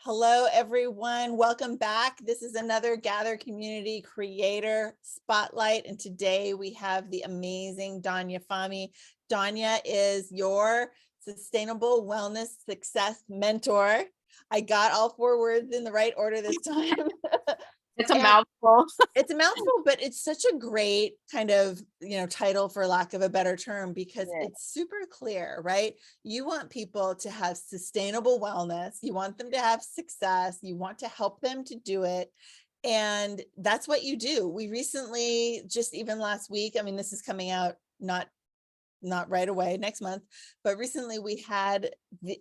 Hello, everyone. Welcome back. This is another Gather Community Creator Spotlight. And today we have the amazing Donya Fahmy. Donya is your sustainable wellness success mentor. I got all four words in the right order this time. It's a And mouthful. it's a mouthful, but it's such a great kind of, title, for lack of a better term, because Yeah. it's super clear, right? You want people to have sustainable wellness. You want them to have success. You want to help them to do it. And that's what you do. We recently, just even last week, I mean, this is coming out not right away next month, but recently we had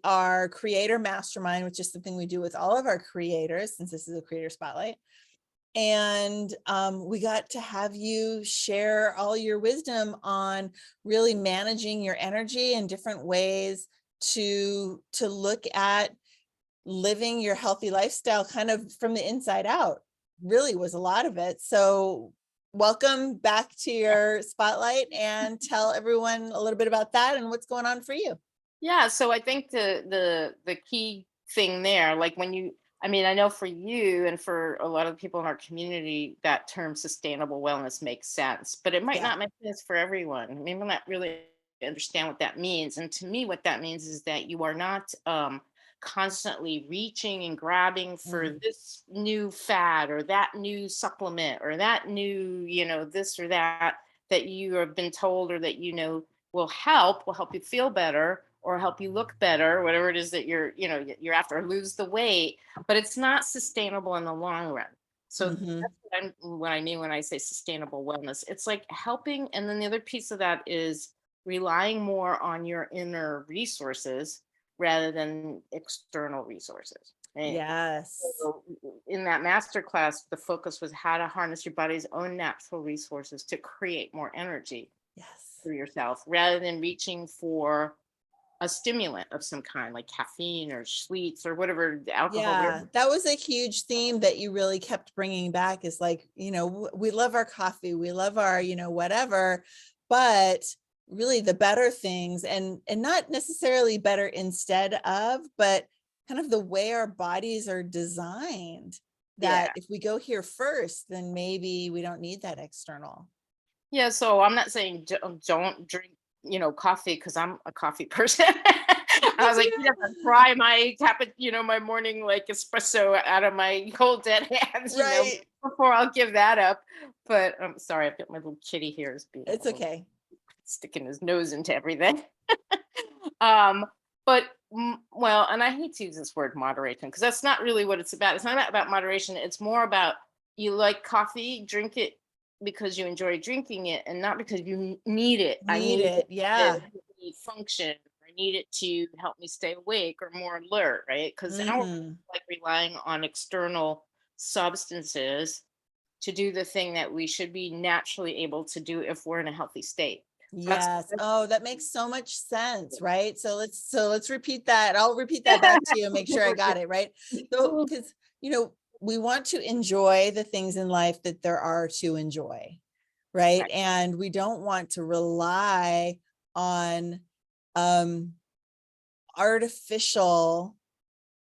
our creator mastermind, which is something we do with all of our creators, since this is a creator spotlight. And we got to have you share all your wisdom on really managing your energy in different ways to look at living your healthy lifestyle kind of from the inside out. Really was a lot of it. So welcome back to your spotlight, and tell everyone a little bit about that and what's going on for you. Yeah, so I think the key thing there, like when you I mean, I know for you and for a lot of the people in our community, that term sustainable wellness makes sense, but it might Yeah. not make sense for everyone. Maybe not really understand what that means. And to me, what that means is that you are not constantly reaching and grabbing for Mm. this new fad or that new supplement or that new, this or that you have been told or that will help you feel better or help you look better, whatever it is that you're after, lose the weight, but it's not sustainable in the long run. So Hmm. that's what I mean when I say sustainable wellness. It's like helping, and then the other piece of that is relying more on your inner resources rather than external resources. Right? Yes. So in that master class, the focus was how to harness your body's own natural resources to create more energy Yes. for yourself rather than reaching for a stimulant of some kind like caffeine or sweets or whatever, the alcohol, Yeah, whatever. that was a huge theme that you really kept bringing back, is like, we love our coffee, we love our, whatever, but really the better things, and not necessarily better instead of, but kind of the way our bodies are designed, that Yeah. if we go here first, then maybe we don't need that external. Yeah, so I'm not saying don't drink, coffee because I'm a coffee person. I Me was like, you have to too. pry my my morning like espresso out of my cold dead hands, Right. before I'll give that up. But I'm sorry, I've got my little kitty here is being a It's little okay. sticking his nose into everything. um, but well, and I hate to use this word moderation because that's not really what it's about. It's not about moderation. It's more about you like coffee, drink it because you enjoy drinking it, and not because you need it. I Need need it. it to Yeah. help me function. I need it to help me stay awake or more alert, right? Because our Hmm. like relying on external substances to do the thing that we should be naturally able to do if we're in a healthy state. That's Yes. Oh, that makes so much sense, right? So let's repeat that. I'll repeat that back to you and make sure I got it, right? So, because, we want to enjoy the things in life that there are to enjoy, right? right. And we don't want to rely on um artificial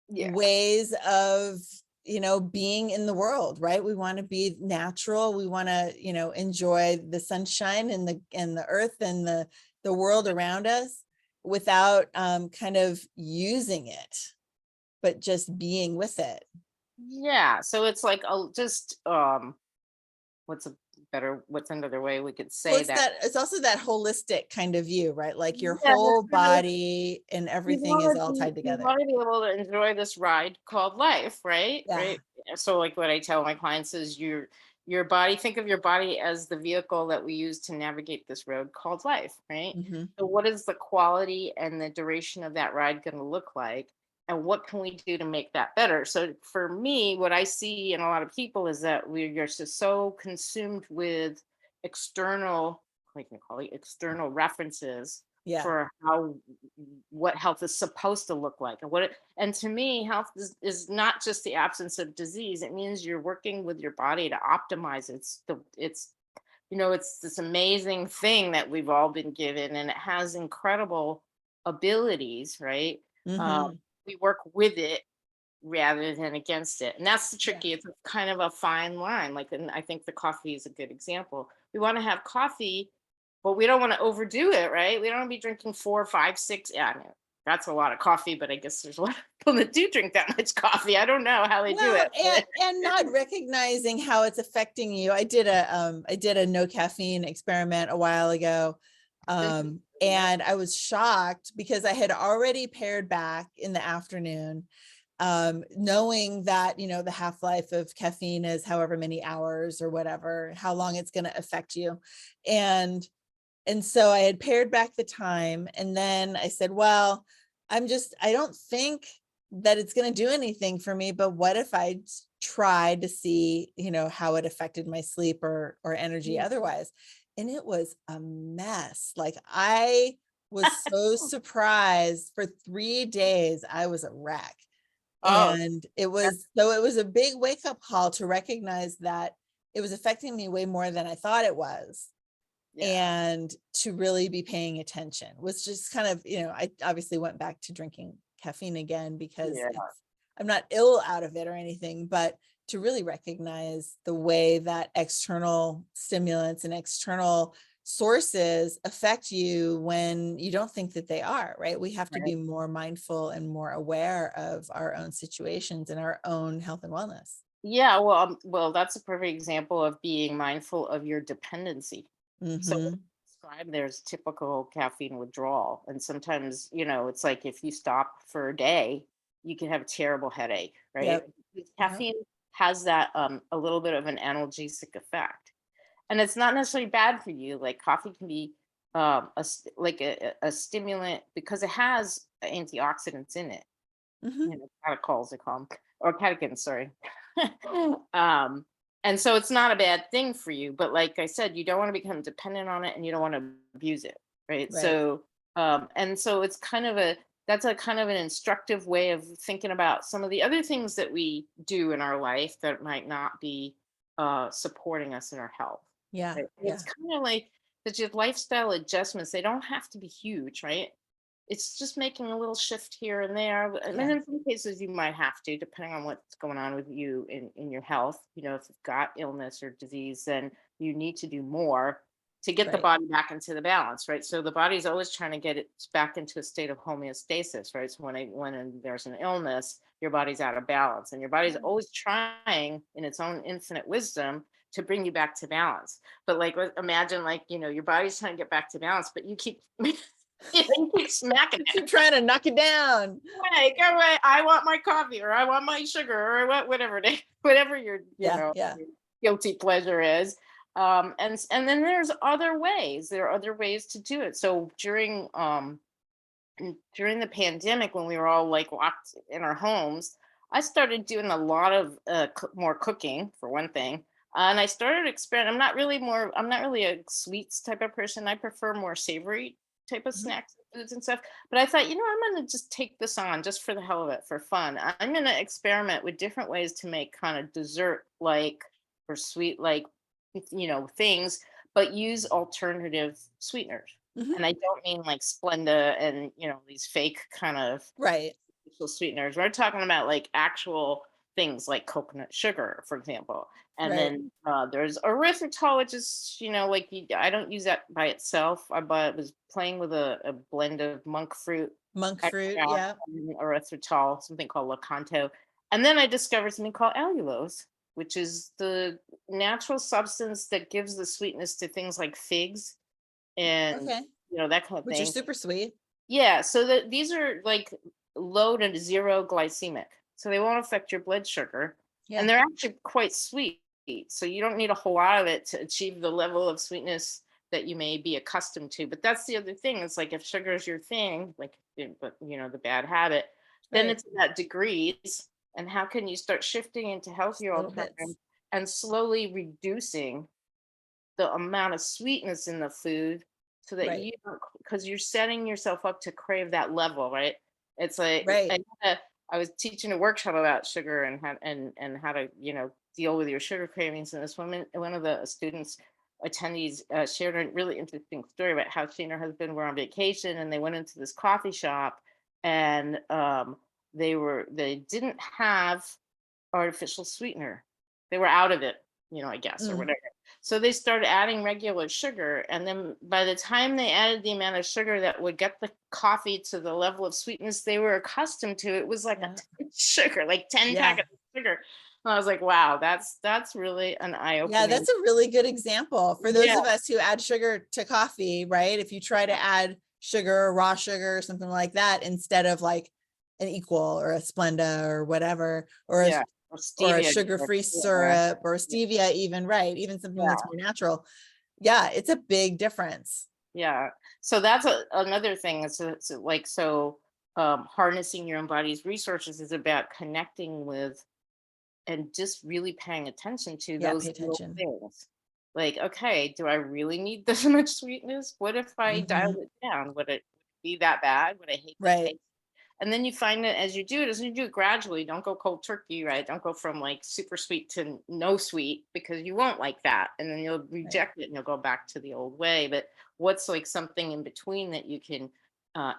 Yeah. ways of, being in the world, right? We want to be natural. We want to, enjoy the sunshine and the earth and the world around us without kind of using it, but just being with it. Yeah. So it's like just what's another way we could Well, say that? it's also that holistic kind of view, right? Like your Yeah, whole because body and we everything is want to all be tied we together. want to be able to enjoy this ride called life, right? Yeah. Right. So like what I tell my clients is your body, think of your body as the vehicle that we use to navigate this road called life, right? Hmm. So what is the quality and the duration of that ride going to look like? And what can we do to make that better? So for me, what I see in a lot of people is that we're just so consumed with external, what can you call it, external references Yeah. for what health is supposed to look like and to me health is not just the absence of disease. It means you're working with your body to optimize. It's this amazing thing that we've all been given, and it has incredible abilities, right? um, Hmm. we work with it rather than against it. And that's the Yeah. tricky, it's kind of a fine line. Like, and I think the coffee is a good example. We want to have coffee, but we don't want to overdo it, right? We don't want to be drinking four, five, six. Yeah, I mean, that's a lot of coffee, but I guess there's a lot of people that do drink that much coffee. I don't know how they do Well, it. and not recognizing how it's affecting you. I did a no caffeine experiment a while ago. And I was shocked because I had already pared back in the afternoon, knowing that, you know, the half-life of caffeine is however many hours or whatever, how long it's going to affect you. And so I had pared back the time, and then I said, well, I don't think that it's going to do anything for me, but what if I tried to see, you know, how it affected my sleep or energy otherwise? And it was a mess. Like, I was so surprised. For 3 days I was a wreck. Oh, And it was a big wake up call to recognize that it was affecting me way more than I thought it was, yeah. and to really be paying attention. Was just kind of, you know, I obviously went back to drinking caffeine again because Yeah. I'm not ill out of it or anything, but to really recognize the way that external stimulants and external sources affect you when you don't think that they are, right? We have to Right. be more mindful and more aware of our own situations and our own health and wellness. Yeah. Well, that's a perfect example of being mindful of your dependency. So what Mm-hmm. you described there's typical caffeine withdrawal. And sometimes, it's like if you stop for a day, you can have a terrible headache, right? Yep. Because Yep. caffeine has that a little bit of an analgesic effect. And it's not necessarily bad for you. Like coffee can be like a stimulant because it has antioxidants in it, Mm-hmm. catechol they call 'em, or catechins, sorry. um, and so it's not a bad thing for you, but like I said, you don't want to become dependent on it and you don't want to abuse it, right? Right. So, and so it's kind of that's a kind of an instructive way of thinking about some of the other things that we do in our life that might not be supporting us in our health. Yeah. Right? It's Yeah. kind of like the just lifestyle adjustments. They don't have to be huge, right? It's just making a little shift here and there. And Yeah. in some cases, you might have to, depending on what's going on with you in your health. If you've got illness or disease, then you need to do more to get the Right. body back into the balance, right? So the body's always trying to get it back into a state of homeostasis, right? So when there's an illness, your body's out of balance, and your body's Yeah. always trying, in its own infinite wisdom, to bring you back to balance. But like, imagine, like, your body's trying to get back to balance, but you keep you keep smacking You it. keep trying to knock it down. Go away. I want my coffee, or I want my sugar, or whatever whatever your Yeah. Yeah. your guilty pleasure is. And then there's other ways. There are other ways to do it. So during the pandemic, when we were all like locked in our homes, I started doing a lot of more cooking, for one thing. And I started experimenting. I'm not really a sweets type of person. I prefer more savory type of Mhm. snacks and foods and stuff. But I thought, I'm going to just take this on just for the hell of it, for fun. I'm going to experiment with different ways to make kind of dessert like, or sweet like, things, but use alternative sweeteners. Mhm. And I don't mean like Splenda and, these fake kind of Right. artificial sweeteners. We're talking about like actual things like coconut sugar, for example. And Right. then there's erythritol, which is, like I don't use that by itself. I was playing with a blend of monk fruit Monk fruit. extract Yeah. and erythritol, something called Lakanto. And then I discovered something called allulose, which is the natural substance that gives the sweetness to things like figs and Okay. that kind of Which are thing. super sweet. Yeah, so these are like low to zero glycemic, so they won't affect your blood sugar, and Yeah. they're actually quite sweet. So you don't need a whole lot of it to achieve the level of sweetness that you may be accustomed to. But that's the other thing. It's like if sugar is your thing, like but the bad habit, then Right. it's about degrees. And how can you start shifting into Just healthier little bits. alternatives and slowly reducing the amount of sweetness in the food so that Right. you don't, because you're setting yourself up to crave that level, right? It's like Right. I was teaching a workshop about sugar and how to deal with your sugar cravings, and this woman, one of the students attendees, shared a really interesting story about how she and her husband were on vacation and they went into this coffee shop, and they didn't have artificial sweetener. They were out of it, I guess, or Mm, whatever. So they started adding regular sugar. And then by the time they added the amount of sugar that would get the coffee to the level of sweetness they were accustomed to, it was like a yeah. 10 sugar, like 10 Yeah. packets of sugar. And I was like, wow, that's really an Yeah, eye-opening. that's a really good example for those Yeah, of us who add sugar to coffee, right? If you try to add sugar, raw sugar, or something like that, instead of like an Equal or a Splenda or whatever, yeah. Or or a stevia. sugar-free Yeah, syrup or stevia, even, right? Even something that's yeah. more natural. Yeah, it's a big difference. Yeah. So that's another thing. Harnessing your own body's resources is about connecting with and just really paying attention to Yeah, pay those little attention. things. Like, okay, do I really need this much sweetness? What if I Hmm. dialed it down? Would it be that bad? Would I hate the Right. taste? And then you find that as you do it gradually, don't go cold turkey, right? Don't go from like super sweet to no sweet because you won't like that. And then you'll Right. reject it and you'll go back to the old way. But what's like something in between that you can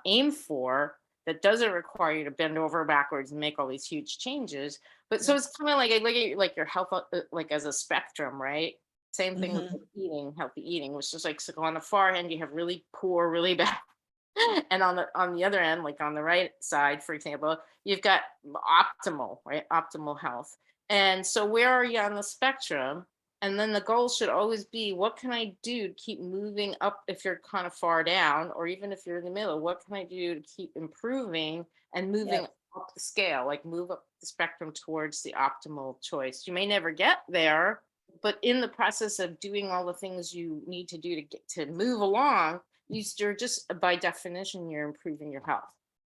aim for that doesn't require you to bend over backwards and make all these huge changes? But so Yeah. it's kind of like I look at like your health like as a spectrum, right? Same thing with Hmm. like eating, healthy eating, which is like so on the far end, you have really poor, really bad. And on the other end, like on the right side, for example, you've got optimal, right? Optimal health. And so where are you on the spectrum? And then the goal should always be, what can I do to keep moving up if you're kind of far down, or even if you're in the middle, what can I do to keep improving and moving Yep. up the scale, like move up the spectrum towards the optimal choice? You may never get there, but in the process of doing all the things you need to do to get to move along, you're just by definition you're improving your health.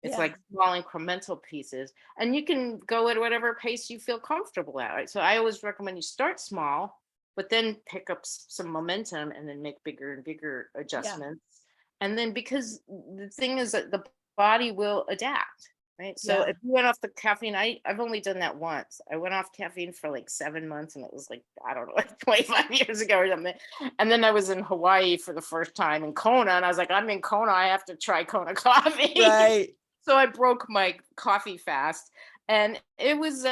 It's Yeah. like small incremental pieces, and you can go at whatever pace you feel comfortable at, right? So I always recommend you start small, but then pick up some momentum and then make bigger and bigger Yeah. adjustments. And then because the thing is that the body will adapt, right? So Yeah. if you went off the caffeine, I've only done that once. I went off caffeine for like 7 months, and it was like, I don't know, like 25 years ago or something. And then I was in Hawaii for the first time in Kona, and I was like, I'm in Kona, I have to try Kona coffee. Right. So I broke my coffee fast, and it was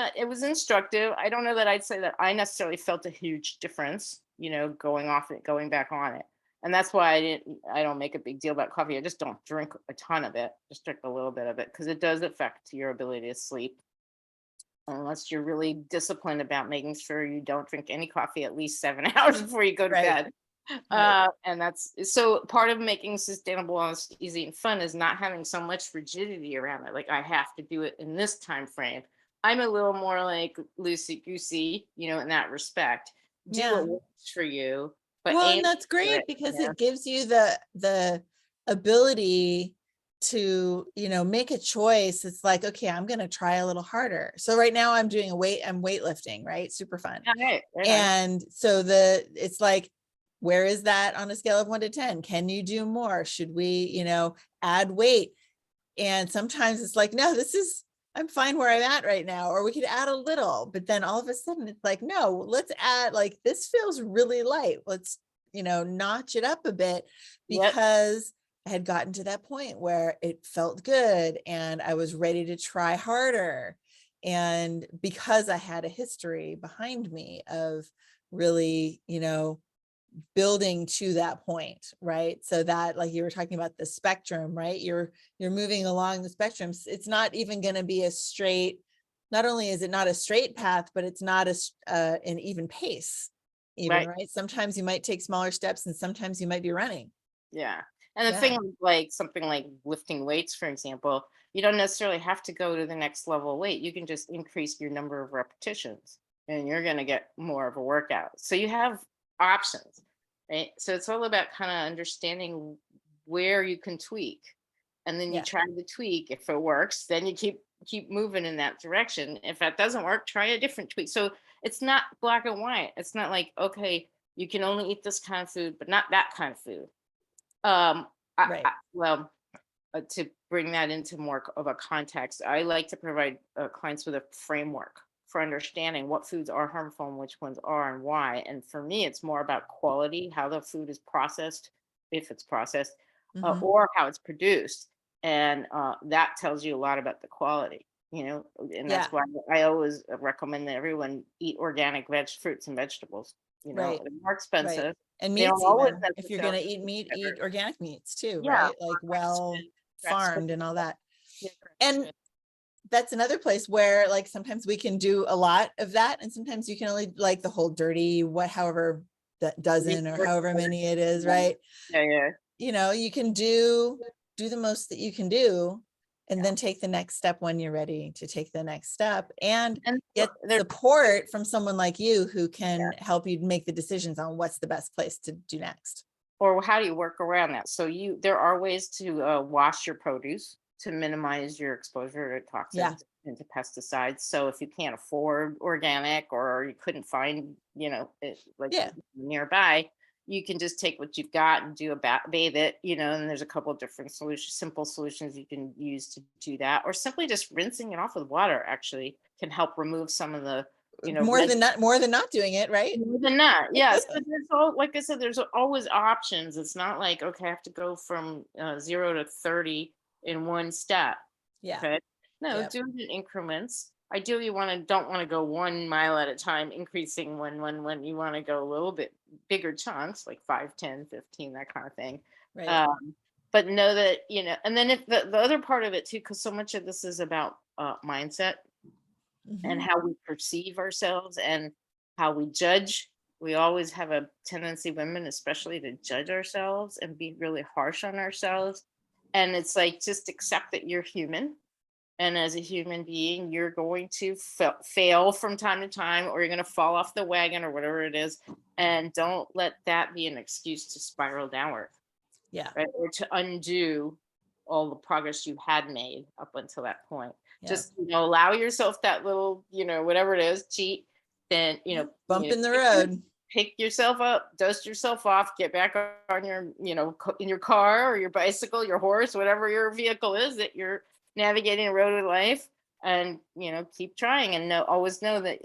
instructive. I don't know that I'd say that I necessarily felt a huge difference, going off it, going back on it. And that's why I don't make a big deal about coffee. I just don't drink a ton of it. Just drink a little bit of it because it does affect your ability to sleep unless you're really disciplined about making sure you don't drink any coffee at least 7 hours before you go to Right. bed. Right. And that's so part of making sustainable, honest, easy, and fun is not having so much rigidity around it. Like I have to do it in this time frame. I'm a little more like loosey goosey, in that respect. Do Yeah. what works for you, but Well, aim and that's for it. great because it gives you the ability to, make a choice. It's like, okay, I'm going to try a little harder. So right now I'm weightlifting, right? Super fun. Yeah, right on. And so it's like, where is that on a scale of 1 to 10? Can you do more? Should we, add weight? And sometimes it's like, no, I'm fine where I'm at right now, or we could add a little, but then all of a sudden it's like, no, let's add, like, this feels really light. Let's, notch it up a bit, Yep. because I had gotten to that point where it felt good and I was ready to try harder. And because I had a history behind me of really, building to that point, right? So that, like you were talking about the spectrum, right? You're moving along the spectrum. It's not even going to be a straight, not only is it not a straight path, but it's not an even pace even, Right. right? Sometimes you might take smaller steps and sometimes you might be running. Yeah. And the Yeah. thing with like something like lifting weights, for example, you don't necessarily have to go to the next level of weight. You can just increase your number of repetitions and you're going to get more of a workout. So you have options, right? So it's all about kind of understanding where you can tweak. And then you Yeah. try the tweak. If it works, then you keep moving in that direction. If that doesn't work, try a different tweak. So it's not black and white. It's not like, okay, you can only eat this kind of food, but not that kind of food. um, Right. well, to bring that into more of a context, I like to provide clients with a framework for understanding what foods are harmful and which ones are and why. And for me, it's more about quality, how the food is processed, if it's processed, Hmm. or how it's produced. And that tells you a lot about the quality. and Yeah. that's why I always recommend that everyone eat organic fruits and vegetables. Right. They're more Right. expensive. And They don't meats always even. If you're necessarily gonna eat meat, better. eat organic meats too, Yeah, right? or Like grass well fed, grass fed. farmed and all that. Yeah, grass And fed. that's another place where like sometimes we can do a lot of that and sometimes you can only like the whole dirty however that dozen or however many it is, right? Yeah. You can do the most that you can do and Yeah. then take the next step when you're ready to take the next step and And get there's support from someone like you who can help you make the decisions on what's the best place to do next. or how do you work around that? So there are ways to wash your produce to minimize your exposure to Yeah. toxins and to pesticides. So if you can't afford organic or you couldn't find, like Yeah. nearby, you can just take what you've got and bathe it, and there's a couple of different solutions, simple solutions you can use to do that, or simply just rinsing it off with water actually can help remove some of the, More than not doing it, right? more than that, yes, but like I said, there's always options. It's not like, okay, I have to go from 0 to 30 in one step. Yeah. Okay, no, Yep. do it in increments. Ideally, you don't want to go 1 mile at a time, increasing when you want to go a little bit bigger chunks, like 5, 10, 15, that kind of thing. Right. But know that, and then if the other part of it too, because so much of this is about mindset and Mhm. how we perceive ourselves and how we judge. We always have a tendency, women especially, to judge ourselves and be really harsh on ourselves. And it's like, just accept that you're human. And as a human being, you're going to fail from time to time, or you're going to fall off the wagon or whatever it is. And don't let that be an excuse to spiral downward, Yeah. right? Or to undo all the progress you had made up until that point. Yep. Just, allow yourself that little, whatever it is, cheat, then, Bump in the road. pick yourself up, dust yourself off, get back on your, in your car or your bicycle, your horse, whatever your vehicle is that you're navigating the road of life, and, keep trying, and always know that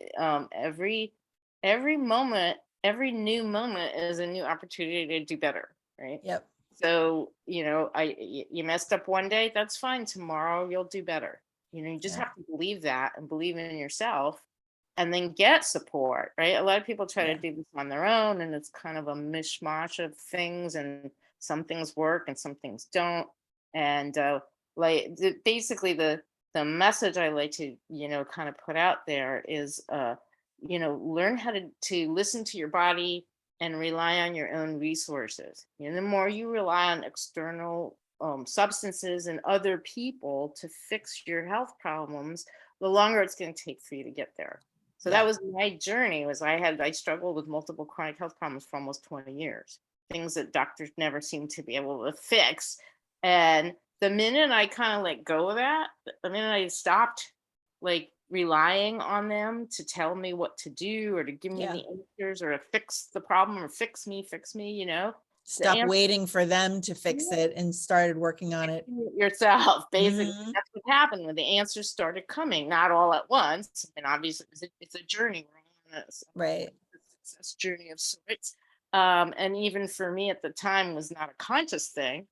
every moment, every new moment is a new opportunity to do better, right? Yep. So, you messed up one day, that's fine. Tomorrow you'll do better. You just Yeah. have to believe that and believe in yourself and then get support, right? A lot of people try Yeah. to do this on their own and it's kind of a mishmash of things, and some things work and some things don't. And basically the message I like to, kind of put out there is learn how to listen to your body and rely on your own resources. The more you rely on external substances and other people to fix your health problems, the longer it's going to take for you to get there. So that Yeah. was my journey. I struggled with multiple chronic health problems for almost 20 years, things that doctors never seemed to be able to fix. And the minute I kind of let go of that, the minute I stopped like relying on them to tell me what to do or to give me Yeah. the answers or to fix the problem or fix me, the Stop answer waiting for them to fix it and started working on it. yourself. Basically, Mhm. that's what happened when the answers started coming, not all at once. And obviously, it's a journey. We're on Right. a success journey of sorts. And even for me at the time was not a conscious thing.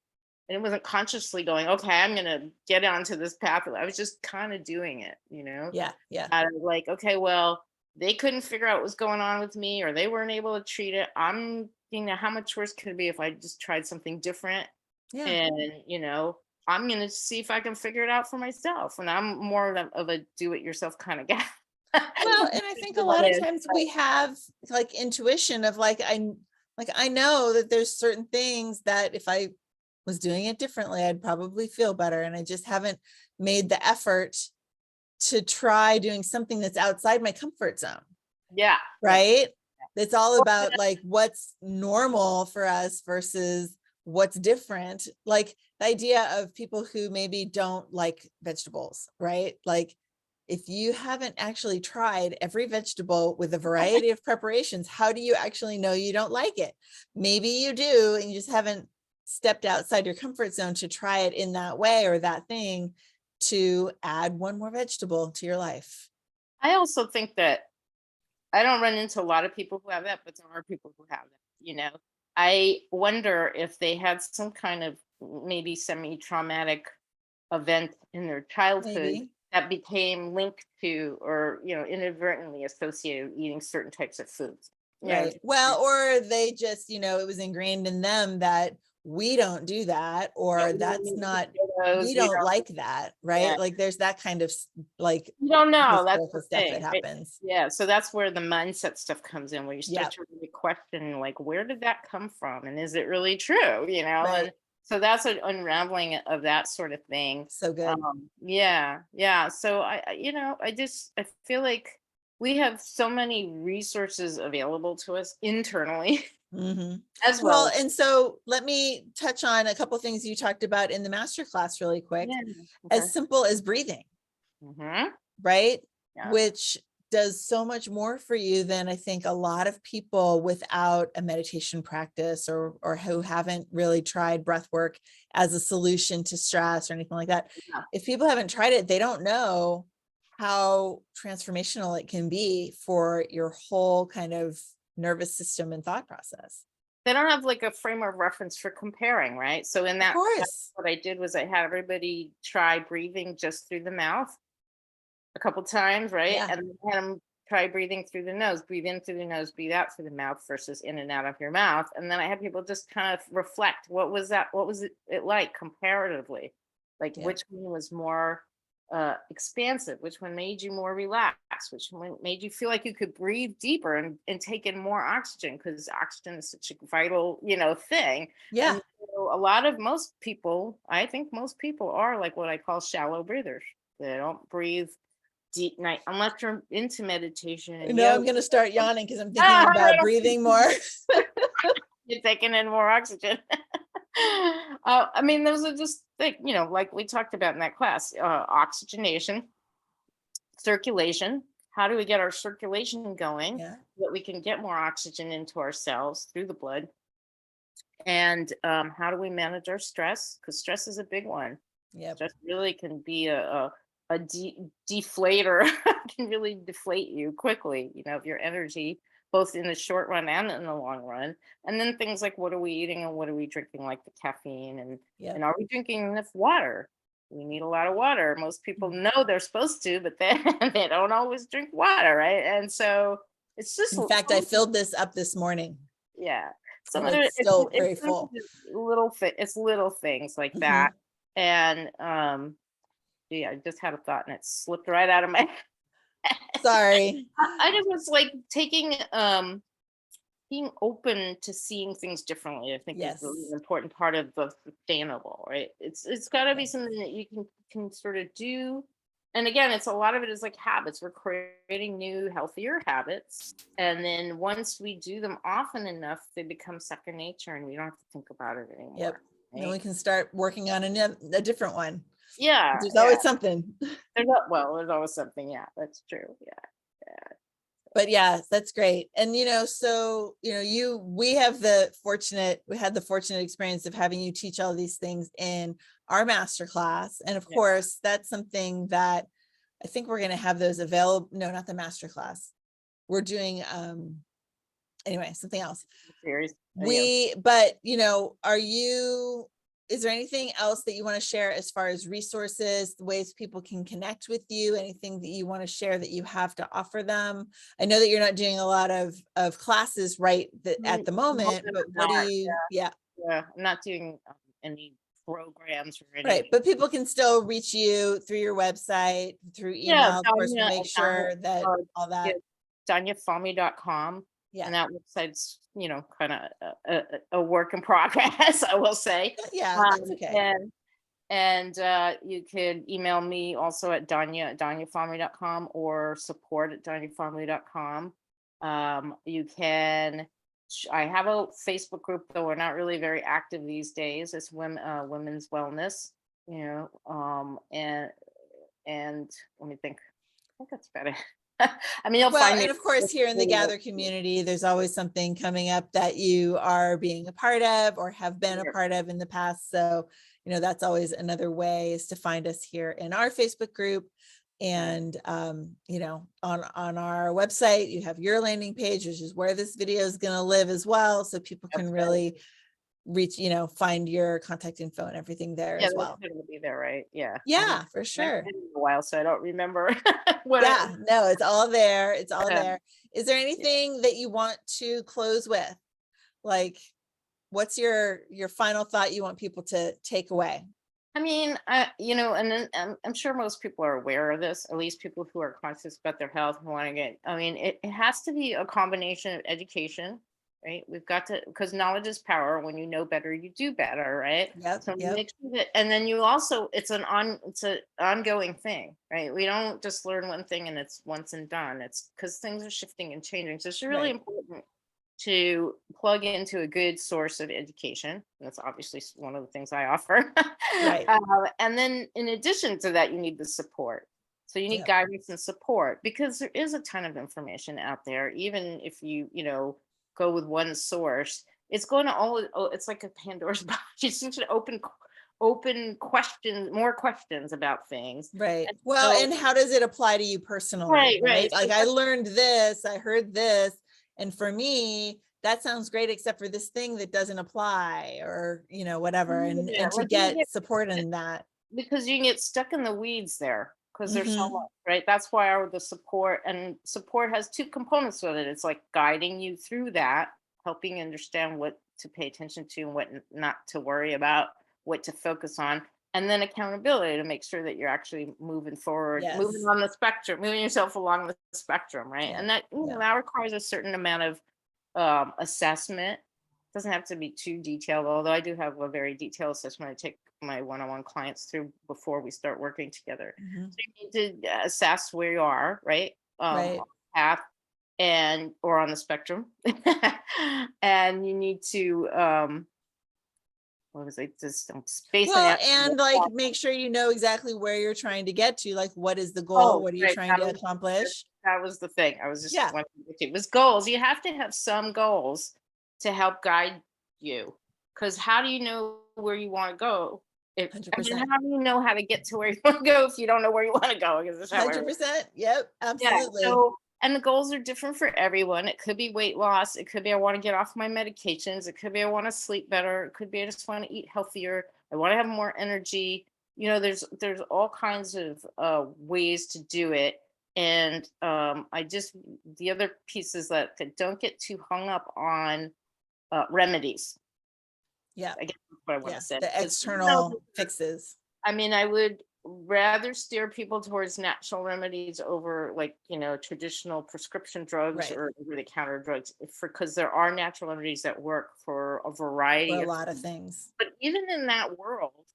And it wasn't consciously going, okay, I'm going to get onto this path. I was just kind of doing it. Yeah. Yeah. Like, okay, well, they couldn't figure out what was going on with me or they weren't able to treat it. How much worse could it be if I just tried something different? Yeah. And, I'm going to see if I can figure it out for myself. And I'm more of a do it yourself kind of guy. Well, and I think a lot of times we have like intuition of I know that there's certain things that if I was doing it differently, I'd probably feel better. And I just haven't made the effort to try doing something that's outside my comfort zone. Yeah. Right. It's all about like what's normal for us versus what's different. Like the idea of people who maybe don't like vegetables, right? Like if you haven't actually tried every vegetable with a variety of preparations, how do you actually know you don't like it? Maybe you do, and you just haven't stepped outside your comfort zone to try it in that way or that thing to add one more vegetable to your life. I also think that I don't run into a lot of people who have that, but there are people who have that. I wonder if they had some kind of maybe semi-traumatic event in their childhood Maybe. that became linked to, or inadvertently associated with eating certain types of foods. Right. Well, or they just, it was ingrained in them that we don't do that, or We don't that's eat not, potatoes, we don't like that, yeah, right? Like there's that kind of like you don't know. That's historical the stuff that thing, right? happens. Yeah, so that's where the mindset stuff comes in, where you start Yeah. to really question, like, where did that come from, and is it really true? Right. And so that's an unraveling of that sort of thing. So good. Yeah, yeah. So I feel like we have so many resources available to us internally Mhm. as Well, well. and so let me touch on a couple things you talked about in the masterclass really quick, Yeah. Okay. as simple as breathing, Hmm. right? Yeah. Which does so much more for you than I think a lot of people without a meditation practice, or who haven't really tried breath work as a solution to stress or anything like that. Yeah. If people haven't tried it, they don't know how transformational it can be for your whole kind of nervous system and thought process. They don't have like a frame of reference for comparing, right? So in Of that class, course. what I did was I had everybody try breathing just through the mouth a couple times, right? Yeah. And then I had them try breathing through the nose, breathe in through the nose, breathe out through the mouth versus in and out of your mouth. And then I had people just kind of reflect, what was that? What was it like comparatively? Like Yeah. which one was more expansive, which one made you more relaxed, which one made you feel like you could breathe deeper and take in more oxygen, because oxygen is such a vital thing. Yeah. And so most people, I think most people are like what I call shallow breathers. They don't breathe deep night unless you're into meditation and No, yoga. I'm going to start yawning because I'm thinking Ah, about breathing more. you're taking in more oxygen. I mean, those are just like we talked about in that class: oxygenation, circulation. How do we get our circulation going Yeah. so that we can get more oxygen into our cells through the blood? And how do we manage our stress? Because stress is a big one. Yep. Stress really can be a deflator. Can really deflate you quickly, of your energy, both in the short run and in the long run. And then things like, what are we eating and what are we drinking, like the caffeine, Yep. and are we drinking enough water? We need a lot of water. Most people know they're supposed to, but then they don't always drink water, right? And so it's just In fact, I filled this up this morning yeah. Some and of it, it's still very full. it's little things like that. Mhm. And yeah, I just had a thought and it slipped right out of my Sorry. I just was like taking being open to seeing things differently, I think, is really an Yes. important part of the sustainable, right? It's got to be Yes. something that you can sort of do. And again, it's a lot of it is like habits. We're creating new, healthier habits, and then once we do them often enough, they become second nature, and we don't have to think about it Yep. anymore. Then Right? we can start working on a different one. Yeah, There's yeah. always something. There's always something. Yeah, that's true. Yeah, yeah. But yeah, that's great. And so we had the fortunate experience of having you teach all these things in our master class. And of Yeah. course, that's something that I think we're going to have those available. No, not the master class. We're doing anyway, something else. Series. Yeah. But is there anything else that you want to share as far as resources, the ways people can connect with you, anything that you want to share that you have to offer them? I know that you're not doing a lot of classes at the moment, but what do you, yeah, Yeah, I'm not doing any programs or right. anything. But people can still reach you through your website, through Yeah, email, of course, we'll make sure that all yeah, that, DonyaFahmy.com. yeah. And that website's, kind of a work in progress, I will say. Yeah, that's okay. And you could email me also at DonyaFahmy.com or support@DonyaFahmy.com. You can, I have a Facebook group, though we're not really very active these days. It's women's wellness, and let me think. I think that's about it. I mean, you'll Well, find me. and of course, here in the Gather community, there's always something coming up that you are being a part of or have been a part of in the past. So, that's always another way, is to find us here in our Facebook group. And, on our website, you have your landing page, which is where this video is going to live as well. So people can really reach, find your contact info and everything there Yeah, as that's well. gonna be there, right? Yeah. Yeah, for I haven't sure. been in a while, so I don't remember what Yeah, no, it's all there. It's all yeah. there. Is there anything that you want to close with? Like, what's your final thought you want people to take away? I mean, and then I'm sure most people are aware of this, at least people who are conscious about their health and want to get, I mean, it has to be a combination of education, right? We've got to, because knowledge is power. When you know better, you do better, right? Yep, So yep, make sure that, and then you also, it's an ongoing thing, right? We don't just learn one thing and it's once and done. It's because things are shifting and changing. So it's really right, important to plug into a good source of education. That's obviously one of the things I offer. right, And then in addition to that, you need the support. So you need yep, guidance and support because there is a ton of information out there. Even if go with one source, it's going to it's like a Pandora's box. It's just an open questions, more questions about things. right. And Well, so, and how does it apply to you personally, right, right? right. Like, So I that's learned this, I heard this, and for me, that sounds great, except for this thing that doesn't apply, or whatever, and yeah, to like you get support in that. because you can get stuck in the weeds there because there's so much, Hmm. right? That's why the support has two components with it. It's like guiding you through that, helping you understand what to pay attention to and what not to worry about, what to focus on, and then accountability to make sure that you're actually moving forward, moving Yes. on the spectrum, moving yourself along the spectrum, right? Yeah. And that Yeah. that requires a certain amount of assessment. Doesn't have to be too detailed, although I do have a very detailed assessment I take my one-on-one clients through before we start working together. Hmm. So you need to assess where you are, right? On Right. the path and or on the spectrum. And you need to what was I just I'm spacing Well, out. and like, make sure you know exactly where you're trying to get to. Like, what is the goal? Oh, What are you right. trying to accomplish? That was the thing. I was just Yeah. wanting to get to was goals. You have to have some goals to help guide you. Because how do you know where you want to go? $100%. How do you know how to get to where you want to go if you don't know where you want to go? Because that's how I 100%. Yep. yeah. Absolutely. So and the goals are different for everyone. It could be weight loss. It could be I want to get off my medications. It could be I want to sleep better. It could be I just want to eat healthier. I want to have more energy. There's all kinds of ways to do it. And I just the other piece is that don't get too hung up on remedies. Yeah. I guess that's what I want to Yeah. say. The Because external fixes. I mean, I would rather steer people towards natural remedies over traditional prescription drugs Right. or over the counter drugs because there are natural remedies that work for a For variety a of lot of things. things. But even in that world,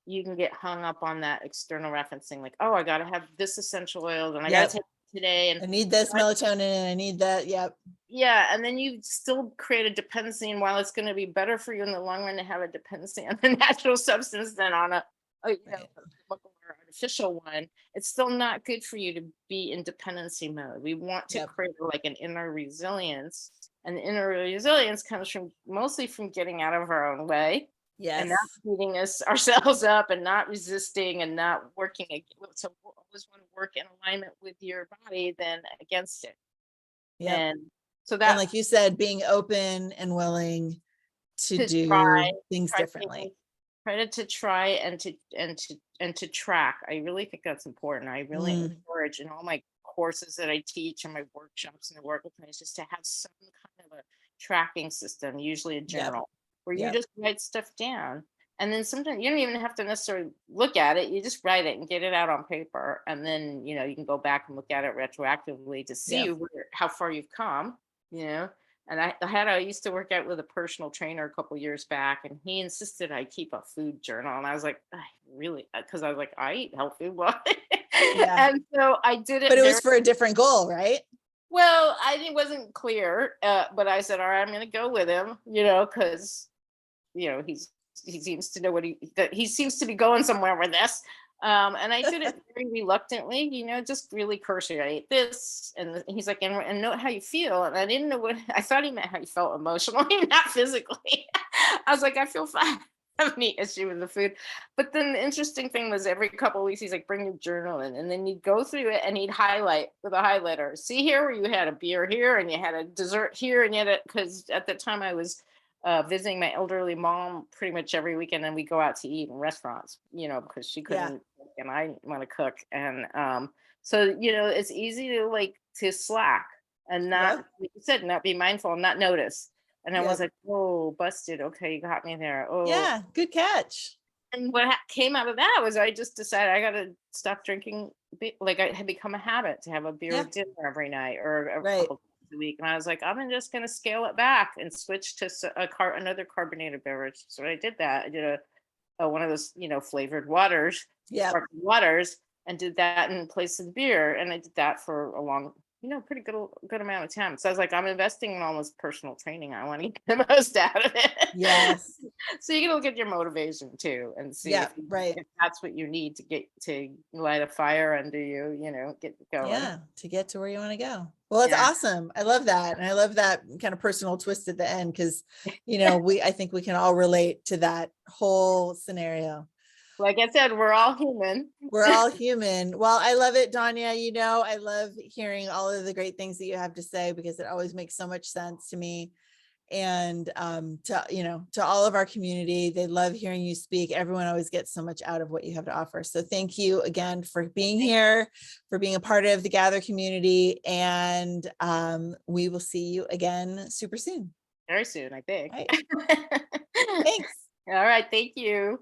you can get hung up on that external referencing, like, oh, I got to have this essential oil and I got to Yep. take it today. And I need this melatonin and I need that. Yep. yeah, and then you still create a dependency. And while it's going to be better for you in the long run to have a dependency on a natural substance than on Right. a chemical or artificial one, it's still not good for you to be in dependency mode. We want to Yep. create like an inner resilience, and the inner resilience comes from mostly from getting out of our own way and not Yes. beating ourselves up and not resisting and not working. So we always want to work in alignment with your body than against it. Yep. And so And that like you said, being open and willing to to do things try differently. to try and to track. I really think that's important. I really Mm, encourage in all my courses that I teach and my workshops and the workplace just to have some kind of a tracking system, usually a yep. journal, where you Yep. just write stuff down. And then sometimes you don't even have to necessarily look at it. You just write it and get it out on paper. And then, you can go back and look at it retroactively to see Yep. how far you've come, you know. And I used to work out with a personal trainer a couple years back, and he insisted I keep a food journal. And I was like, I really, because I was like, I eat healthy, what? Yeah. And so I did But it it very was for a different goal, right? well. It wasn't clear, but I said, all right, I'm going to go with him, because he seems to know that he seems to be going somewhere with this. And I did it very reluctantly, just really cursory. I ate this, and he's like, and note how you feel. And I didn't know what I thought he meant how you felt emotionally, not physically. I was like, I feel fine. I have any issue with the food. But then the interesting thing was every couple of weeks, he's like, bring your journal in. And then he'd go through it and he'd highlight with a highlighter. See here where you had a beer here and you had a dessert here. And yet, because at the time I was visiting my elderly mom pretty much every weekend, and we go out to eat in restaurants, because she Yeah. couldn't cook and I didn't want to cook. And so it's easy to slack and not, Yep. like you said, not be mindful and not notice. And I was Yep. like, oh, busted. Okay, you got me there. Oh, Yeah. Good catch. and what came out of that was I just decided I got to stop drinking. Like, it had become a habit to have a beer Yeah. with dinner every night or a Right. couple times a week. And I was like, I'm just going to scale it back and switch to another carbonated beverage. So I did that. I did one of those, flavored waters, Yep. sparkling waters, and did that in place of the beer. And I did that for a long, pretty good amount of time. So I was like, I'm investing in almost personal training. I want to get the most out of it. Yes. So you can look at your motivation too and see Yep. Right. if that's what you need to get to light a fire under you, get going. Yeah. To get to where you want to go. Well, it's Yeah. awesome. I love that. And I love that kind of personal twist at the end, because, I think we can all relate to that whole scenario. Like I said, we're all human. We're all human. Well, I love it, Donya. I love hearing all of the great things that you have to say, because it always makes so much sense to me. And to all of our community, they love hearing you speak. Everyone always gets so much out of what you have to offer. So thank you again for being here, for being a part of the Gather community. And we will see you again super soon. Very soon, I think. All right. Thanks. All right. Thank you.